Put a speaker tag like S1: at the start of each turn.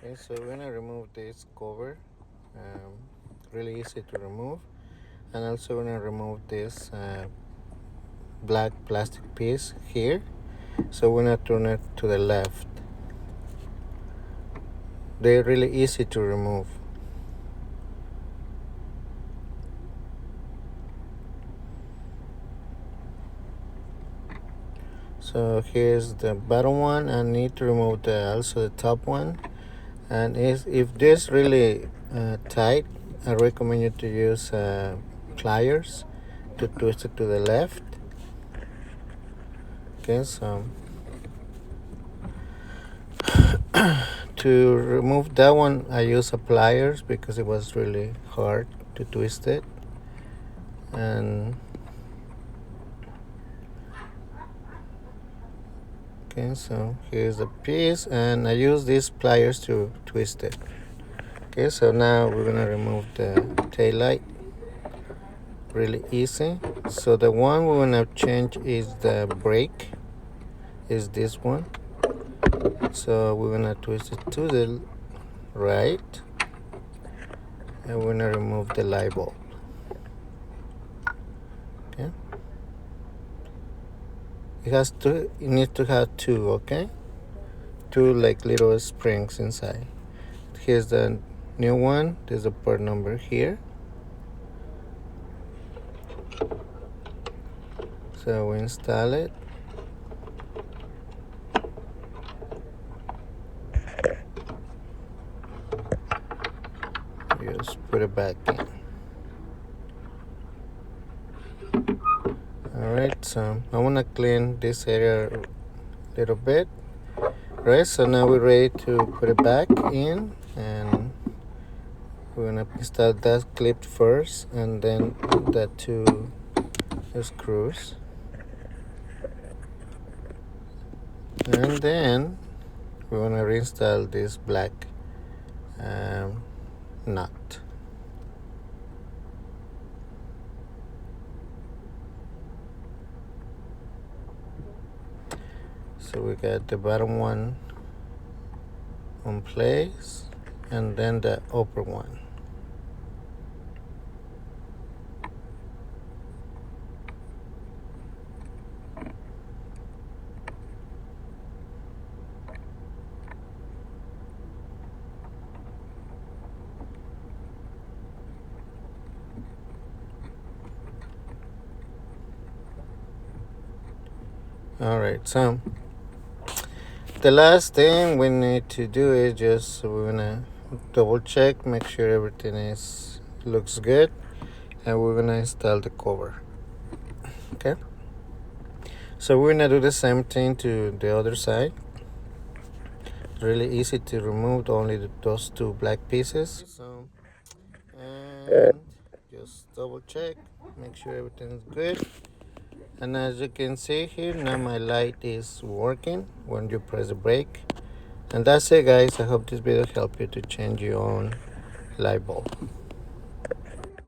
S1: Okay, so we're gonna remove this cover. Um, Really easy to remove, and also we're gonna remove this black plastic piece here. So we're gonna turn it to the left. They're really easy to remove. So here's the bottom one. I need to remove also the top one. And if this really tight, I recommend you to use pliers to twist it to the left. Okay, so to remove that one, I use a pliers because it was really hard to twist it. And okay, so here's the piece, and I use these pliers to twist it. Okay, so now we're gonna remove the tail light. Really easy. So the one we're gonna change is the brake, is this one. So we're gonna twist it to the right, and we're gonna remove the light bulb. Okay, it needs to have two, okay, two like little springs inside. Here's the new one. There's a part number here. So we install it. Just put it back in. Alright, so I want to clean this area a little bit. Right, so now we're ready to put it back in, and we're gonna install that clip first and then the two screws, and then we're gonna reinstall this black nut. So we got the bottom one on place, and then the upper one. All right, so the last thing we need to do is just we're gonna double check, make sure everything looks good, and we're gonna install the cover. Okay, so we're gonna do the same thing to the other side. Really easy to remove only those two black pieces. So, and just double check, make sure everything's good. And as you can see here, now my light is working when you press the brake. And that's it, guys. I hope this video helped you to change your own light bulb.